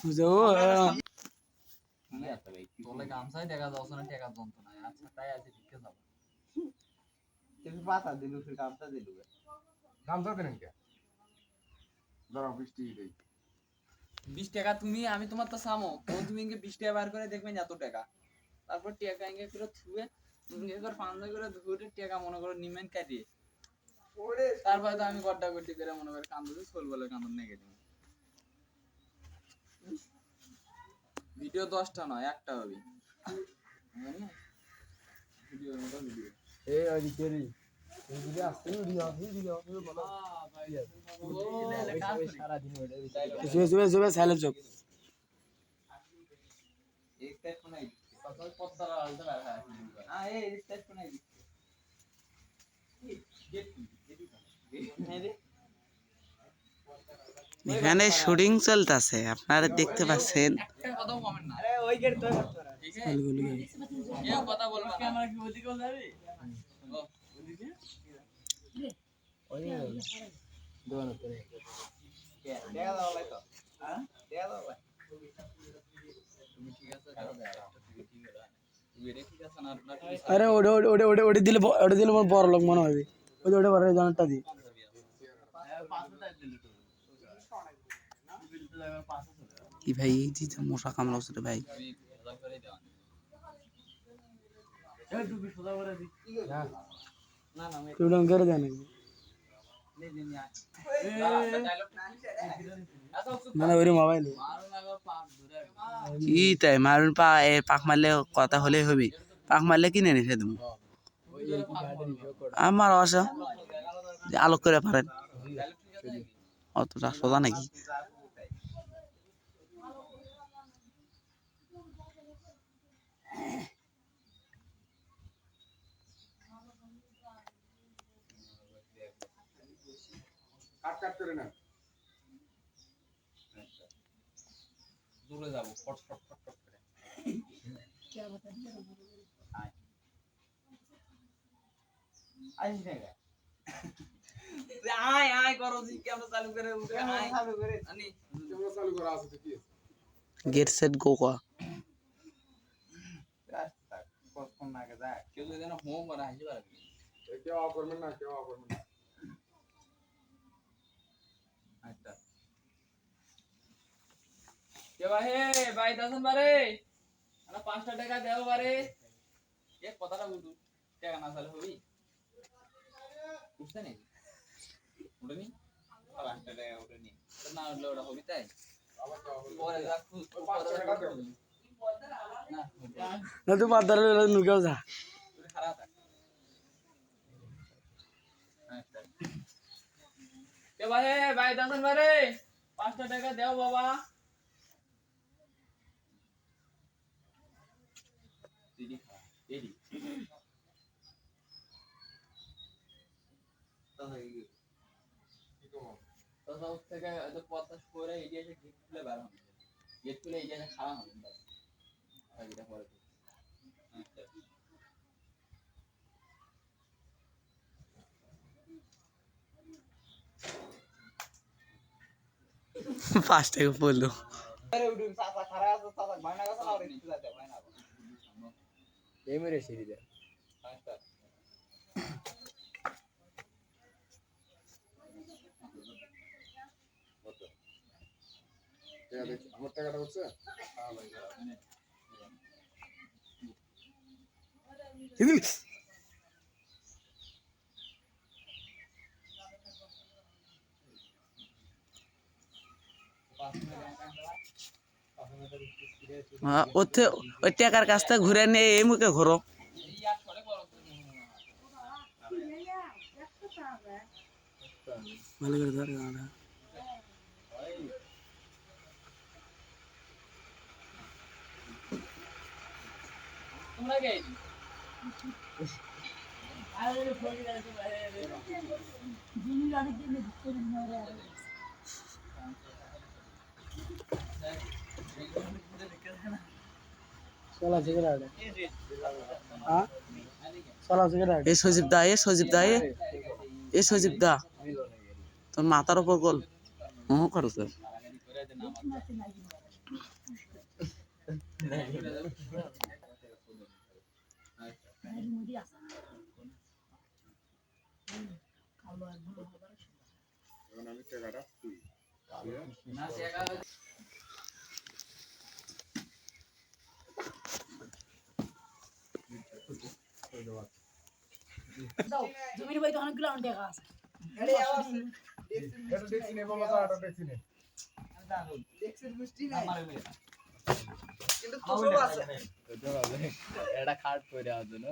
বুঝো তোলে গামছাই দেখা যাচ্ছে না টাকা যন্ত্রণা আচ্ছা তাই আছে ভিক্ষে যাবো তুমি পাতা দিলু ফির গামছা দিলু গামছা দেন কে ধরো 20 টাকা দেই 20 টাকা তুমি আমি তোমার তো সামো তখন তুমি ইনকে 20 টাকা বার করে দেখবেন এত টাকা তারপর টাকা ইনকে করে থুয়ে ইনকে করে ফান্ডা করে ধরে টাকা মনে করো নিমেন কাটিয়ে ওরে তারপর তো আমি গড্ডা গড্ডি করে মনে করে কান্দুছি সোল বলে কান্দন নেগে দিই ভিডিও 10টা নয় একটা হবে ভিডিওর মতো ভিডিও এই আদি কেরি এই ভিডিও আসছে ভিডিও বলো ভাই সারা দিন ওটা সুবে সাইলেন্ট চোখ एक टाइप बनाई पता पत्ता डालते बैठा है हां ये इस टाइप बनाई এখানে শুটিং চলতেছে আপনারা দেখতে পাচ্ছেন একটা কথাও কমেন্ট না আরে ওই গেট তো ঠিক আছে কেউ কথা বলবা না আমরা কি ওদিকে যাবে ও ওদিকে ওই দোনো করে কে দেয়া দাও লাই তো হ্যাঁ দেয়া দাও লাই তুমি ঠিক আছে যাও ঠিক আছে তুই রে ঠিক আছে না আরে ওটা দিলে বড় লোক মনে হবে ওটা বড় জানাটা দি কি ভাই এই যে মশা কামড়াচ্ছে রে ভাই না না তুই ডং করে দেন মানে ওই মোবাইল কি তাই মারুন পাক মারলে কথা হলেই হবে পাক মারলে কিনে নিছে তুমি আমার আশা যে আলোক করে পারেন অতটা সোজা নাকি কাট করে না দূরে যাব ফট ফট ফট ফট করে কি বলতে আইস না আয় আয় করো জি ক্যামেরা চালু করে উঠে আয় চালু করে আনি ক্যামেরা চালু করা আছে তো কি গেট সেট গো কা রাস্তা কোন না কে যায় কেউ যদি না হোম করা হাসি পারবে কেউ অফ করবেন না কেউ অফ করবেন না আচ্ছা কে ভাই ভাই দাসন বারে আনা 5টা টাকা দেও বারে এ কথাটা বলু টাকা না চালে হবি উঠছে নি উঠেনি 5টা টাকা উঠেনি তো না উঠলে ওটা হবি তাই পরে রাখু 5 টাকা দেও না না তুই বাদার নুকাও যা খারাপ থাক আচ্ছা কে ভাই দাসন বারে 5টা টাকা দেও বাবা দিদি খা দিদি তো সব থেকে এত পথটা করে এগিয়ে এসে গেট খুলে বার হবে গেট খুলে এগিয়ে এসে খাওয়া হবে বাস এটা পরে পাঁচ টাকা পড়লো আরে উঠুন চাচা খারাপ আছে চাচা মাইনা গেছে না ওরে দিতে যাতে মাইনা এই মেরে সিঁড়ি দে আচ্ছা আমার টাকাটা হচ্ছে ওই টাকার কাছটা ঘুরে নিয়ে এই মুখে ঘোরো ভালো করে ধরে গাড়া তোমরা কে আরে ফোন করে তো বাইরে দিন রাতে দিন করে মারে চলা সিগারেট হ্যাঁ চলা সিগারেট এ সজীব দা তোর মাথার উপর গোল করো স্যার এখন আমি টাকাটা তুই না টাকা জমির বাড়িতে অনেকগুলো টাকা আছে এরে আওয়াজ এটা দেখছি নে বাবা এটা দেখছি নে দেখছিস মিষ্টি নাই আমারে কিন্তু তো সব আছে এটা খাট করে আছে না